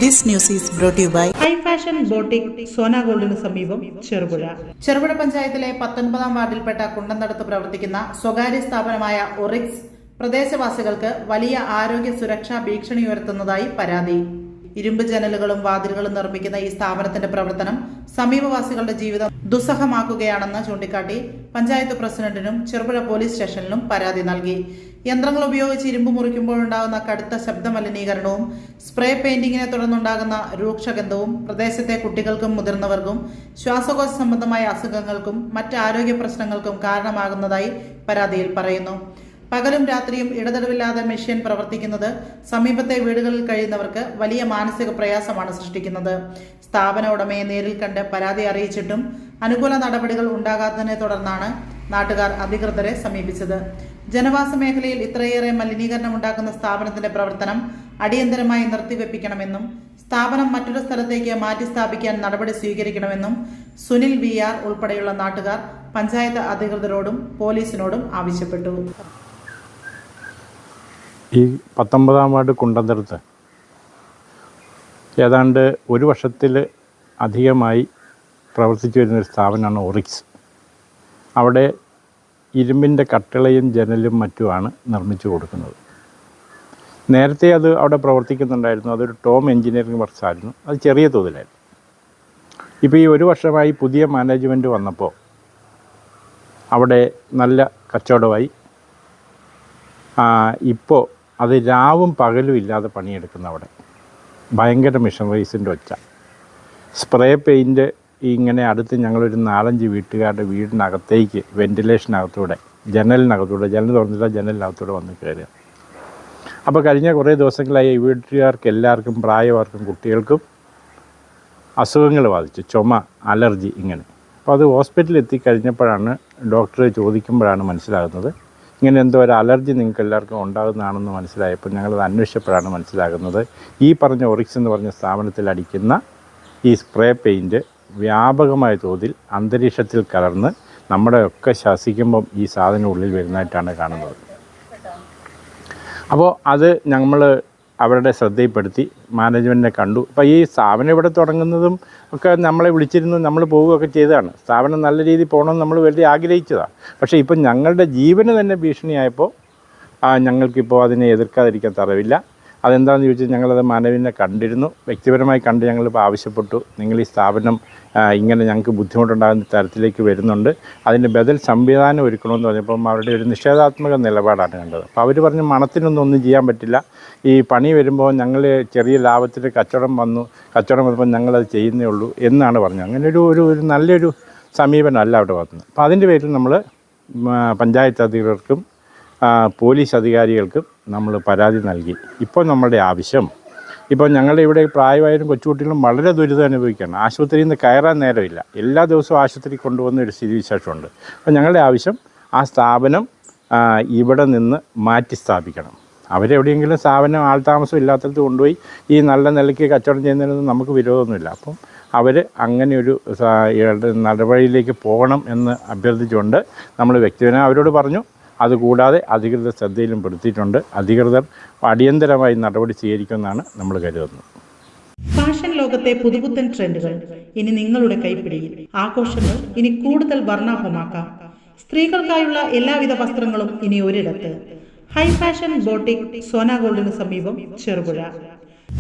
This news is brought to you by high fashion boutique Sona ഗോൾഡിന് സമീപം ചെറുപുഴ. ചെറുപുഴ പഞ്ചായത്തിലെ 19-ാം വാർഡിൽപ്പെട്ട കുണ്ടന്തടത്ത് പ്രവർത്തിക്കുന്ന സ്വകാര്യ സ്ഥാപനമായ ഒറിക്സ് പ്രദേശവാസികൾക്ക് വലിയ ആരോഗ്യ സുരക്ഷാ ഭീഷണി ഉയർത്തുന്നതായി പരാതി. ഇരുമ്പ് ജനലുകളും വാതിലുകളും നിർമ്മിക്കുന്ന ഈ സ്ഥാപനത്തിന്റെ പ്രവർത്തനം സമീപവാസികളുടെ ജീവിതം ദുസ്സഹമാക്കുകയാണെന്ന് ചൂണ്ടിക്കാട്ടി പഞ്ചായത്ത് പ്രസിഡന്റിനും ചെറുപുഴ പോലീസ് സ്റ്റേഷനിലും പരാതി നൽകി. യന്ത്രങ്ങൾ ഉപയോഗിച്ച് ഇരുമ്പ് മുറിക്കുമ്പോഴുണ്ടാകുന്ന കടുത്ത ശബ്ദ മലിനീകരണവും സ്പ്രേ പെയിന്റിങ്ങിനെ തുടർന്നുണ്ടാകുന്ന രൂക്ഷഗന്ധവും പ്രദേശത്തെ കുട്ടികൾക്കും മുതിർന്നവർക്കും ശ്വാസകോശ സംബന്ധമായ അസുഖങ്ങൾക്കും മറ്റ് ആരോഗ്യ പ്രശ്നങ്ങൾക്കും കാരണമാകുന്നതായി പരാതിയിൽ പറയുന്നു. പകലും രാത്രിയും ഇടതടവില്ലാതെ മെഷീൻ പ്രവർത്തിക്കുന്നത് സമീപത്തെ വീടുകളിൽ കഴിയുന്നവർക്ക് വലിയ മാനസിക പ്രയാസമാണ് സൃഷ്ടിക്കുന്നത്. സ്ഥാപന ഉടമയെ നേരിൽ കണ്ട് പരാതി അറിയിച്ചിട്ടും അനുകൂല നടപടികൾ ഉണ്ടാകാത്തതിനെ തുടർന്നാണ് നാട്ടുകാർ അധികൃതരെ സമീപിച്ചത്. ജനവാസ മേഖലയിൽ ഇത്രയേറെ മലിനീകരണം ഉണ്ടാക്കുന്ന സ്ഥാപനത്തിന്റെ പ്രവർത്തനം അടിയന്തരമായി നിർത്തിവെപ്പിക്കണമെന്നും സ്ഥാപനം മറ്റൊരു സ്ഥലത്തേക്ക് മാറ്റി സ്ഥാപിക്കാൻ നടപടി സ്വീകരിക്കണമെന്നും സുനിൽ VR ഉൾപ്പെടെയുള്ള നാട്ടുകാർ പഞ്ചായത്ത് അധികൃതരോടും പോലീസിനോടും ആവശ്യപ്പെട്ടു. ഈ 19-ാം വാർഡ് കുണ്ടന്തടത്ത് ഏതാണ്ട് ഒരു വർഷത്തിൽ അധികമായി പ്രവർത്തിച്ചു വരുന്നൊരു സ്ഥാപനമാണ് ഒറിക്സ്. അവിടെ ഇരുമ്പിൻ്റെ കട്ടിളയും ജനലും മറ്റുമാണ് നിർമ്മിച്ചു കൊടുക്കുന്നത്. നേരത്തെ അത് അവിടെ പ്രവർത്തിക്കുന്നുണ്ടായിരുന്നു. അതൊരു ടോം എഞ്ചിനീയറിംഗ് വർക്ക്സ് ആയിരുന്നു. അത് ചെറിയ തോതിലായിരുന്നു. ഇപ്പോൾ ഈ ഒരു വർഷമായി പുതിയ മാനേജ്മെൻറ്റ് വന്നപ്പോൾ അവിടെ നല്ല കച്ചവടമായി. ഇപ്പോൾ അത് രാവും പകലും ഇല്ലാതെ പണിയെടുക്കുന്ന അവിടെ ഭയങ്കര മിഷനറീസിൻ്റെ ഒച്ച, സ്പ്രേ പെയിൻറ്റ് ഇങ്ങനെ അടുത്ത് ഞങ്ങളൊരു 4-5 വീട്ടുകാരുടെ വീടിനകത്തേക്ക് വെൻറ്റിലേഷനകത്തൂടെ ജനൽ തുറന്നില്ല, ജനലിനകത്തൂടെ വന്ന് കയറുക. അപ്പോൾ കഴിഞ്ഞ കുറേ ദിവസങ്ങളായി വീട്ടുകാർക്ക് എല്ലാവർക്കും, പ്രായവർക്കും കുട്ടികൾക്കും അസുഖങ്ങൾ ബാധിച്ചു. ചുമ, അലർജി ഇങ്ങനെ. അപ്പോൾ അത് ഹോസ്പിറ്റലിൽ എത്തിക്കഴിഞ്ഞപ്പോഴാണ് ഡോക്ടറെ ചോദിക്കുമ്പോഴാണ് മനസ്സിലാകുന്നത് ഇങ്ങനെ എന്തോ ഒരു അലർജി നിങ്ങൾക്ക് എല്ലാവർക്കും ഉണ്ടാകുന്നതാണെന്ന് മനസ്സിലായപ്പോൾ ഞങ്ങളത് അന്വേഷിച്ചപ്പോഴാണ് മനസ്സിലാകുന്നത് ഈ പറഞ്ഞ ഒറിക്സ് എന്ന് പറഞ്ഞ സ്ഥാപനത്തിൽ അടിക്കുന്ന ഈ സ്പ്രേ പെയിൻറ്റ് വ്യാപകമായ തോതിൽ അന്തരീക്ഷത്തിൽ കലർന്ന് നമ്മുടെയൊക്കെ ശ്വസിക്കുമ്പം ഈ സാധനം ഉള്ളിൽ വരുന്നതായിട്ടാണ് കാണുന്നത്. അപ്പോൾ അത് നമ്മൾ അവരുടെ ശ്രദ്ധയിൽപ്പെടുത്തി മാനേജ്മെൻറ്റിനെ കണ്ടു. അപ്പോൾ ഈ സ്ഥാപനം ഇവിടെ തുടങ്ങുന്നതും ഒക്കെ നമ്മളെ വിളിച്ചിരുന്നു, നമ്മൾ പോവുകയൊക്കെ ചെയ്തതാണ്. സ്ഥാപനം നല്ല രീതിയിൽ പോകണമെന്ന് നമ്മൾ വലിയ ആഗ്രഹിച്ചതാണ്. പക്ഷേ ഇപ്പം ഞങ്ങളുടെ ജീവന് തന്നെ ഭീഷണിയായപ്പോൾ ഞങ്ങൾക്കിപ്പോൾ അതിനെ എതിർക്കാതിരിക്കാൻ തരവില്ല. അതെന്താണെന്ന് ചോദിച്ചാൽ ഞങ്ങളത് മാനേജ്മെൻറ്റിനെ കണ്ടിരുന്നു, വ്യക്തിപരമായി കണ്ട് ഞങ്ങളിപ്പോൾ ആവശ്യപ്പെട്ടു, നിങ്ങൾ ഈ സ്ഥാപനം ഇങ്ങനെ ഞങ്ങൾക്ക് ബുദ്ധിമുട്ടുണ്ടാകുന്ന തരത്തിലേക്ക് വരുന്നുണ്ട്, അതിൻ്റെ ബദൽ സംവിധാനം ഒരുക്കണമെന്ന് പറഞ്ഞപ്പം അവരുടെ ഒരു നിഷേധാത്മക നിലപാടാണ് കണ്ടത്. അപ്പോൾ അവർ പറഞ്ഞു മണത്തിനൊന്നും ചെയ്യാൻ പറ്റില്ല, ഈ പണി വരുമ്പോൾ ഞങ്ങൾ ചെറിയ ലാഭത്തിൽ കച്ചവടം വന്നപ്പോൾ ഞങ്ങളത് ചെയ്യുന്നേ ഉള്ളൂ എന്നാണ് പറഞ്ഞത്. അങ്ങനെ ഒരു നല്ലൊരു സമീപനമല്ല അവിടെ വന്നത്. അപ്പോൾ അതിൻ്റെ പേരിൽ നമ്മൾ പഞ്ചായത്ത് അധികൃതർക്കും പോലീസ് അധികാരികൾക്കും നമ്മൾ പരാതി നൽകി. ഇപ്പോൾ നമ്മളുടെ ആവശ്യം, ഇപ്പോൾ ഞങ്ങളുടെ ഇവിടെ പ്രായമായാലും കൊച്ചുകുട്ടികളും വളരെ ദുരിതം അനുഭവിക്കുകയാണ്. ആശുപത്രിയിൽ നിന്ന് കയറാൻ നേരമില്ല, എല്ലാ ദിവസവും ആശുപത്രി കൊണ്ടുപോകുന്ന ഒരു സ്ഥിതിവിശേഷമുണ്ട്. അപ്പോൾ ഞങ്ങളുടെ ആവശ്യം ആ സ്ഥാപനം ഇവിടെ നിന്ന് മാറ്റി സ്ഥാപിക്കണം. അവരെവിടെയെങ്കിലും സ്ഥാപനം ആൾതാമസം ഇല്ലാത്തടത്ത് കൊണ്ടുപോയി ഈ നല്ല നിലയ്ക്ക് കച്ചവടം ചെയ്യുന്നതിനൊന്നും നമുക്ക് വിരോധമൊന്നുമില്ല. അപ്പം അവർ അങ്ങനെ ഒരു നടപടിയിലേക്ക് പോകണം എന്ന് അഭ്യർത്ഥിച്ചുകൊണ്ട് നമ്മൾ വ്യക്തിപരമായി അവരോട് പറഞ്ഞു. അതുകൂടാതെ അധികൃതർ ശ്രദ്ധയിലും പെടുത്തിയിട്ടുണ്ട്. അധികൃതർ അടിയന്തരമായി നടപടി സ്വീകരിക്കുമെന്നാണ് നമ്മൾ കരുതുന്നത്. ഫാഷൻ ലോകത്തെ പുതുപുത്തൻ ട്രെൻഡുകൾ ഇനി നിങ്ങളുടെ കൈപ്പിടിയിൽ. ആഘോഷങ്ങൾ ഇനി കൂടുതൽ വർണ്ണാഭമാക്കാം. സ്ത്രീകൾക്കായുള്ള എല്ലാവിധ വസ്ത്രങ്ങളും ഇനി ഒരിടത്ത്. ഹൈ ഫാഷൻ ബോട്ടിക് സോന ഗോൾഡിന് സമീപം ചെറുപുഴ.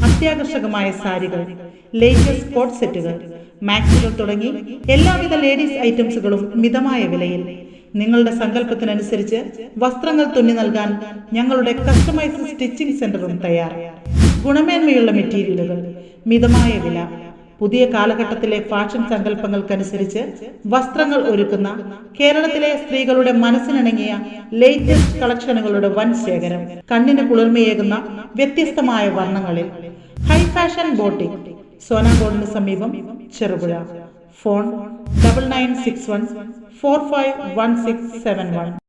അത്യാകർഷകമായ സാരികൾ, ലേറ്റസ്റ്റ് കോട്ട് സെറ്റുകൾ, മാക്സികൾ തുടങ്ങി എല്ലാവിധ ലേഡീസ് ഐറ്റംസുകളും മിതമായ വിലയിൽ. നിങ്ങളുടെ സങ്കല്പത്തിനനുസരിച്ച് വസ്ത്രങ്ങൾ തുന്നി നൽകാൻ ഞങ്ങളുടെ കസ്റ്റമൈസ്ഡ് സ്റ്റിച്ചിങ് സെന്ററും തയ്യാർ. ഗുണമേന്മയുള്ള മെറ്റീരിയലുകൾ, മിതമായ വില. പുതിയ കാലഘട്ടത്തിലെ ഫാഷൻ സങ്കല്പങ്ങൾക്കനുസരിച്ച് വസ്ത്രങ്ങൾ ഒരുക്കുന്ന കേരളത്തിലെ സ്ത്രീകളുടെ മനസ്സിനിണങ്ങിയ ലേറ്റസ്റ്റ് കളക്ഷനുകളുടെ വൻ ശേഖരം. കണ്ണിന് കുളിർമയേകുന്ന വ്യത്യസ്തമായ വർണ്ണങ്ങളിൽ. ഹൈ ഫാഷൻ ബോട്ടിക് സോന ഗോൾഡിന് സമീപം ചെറുപുഴ. ഫോൺ 9961 451671.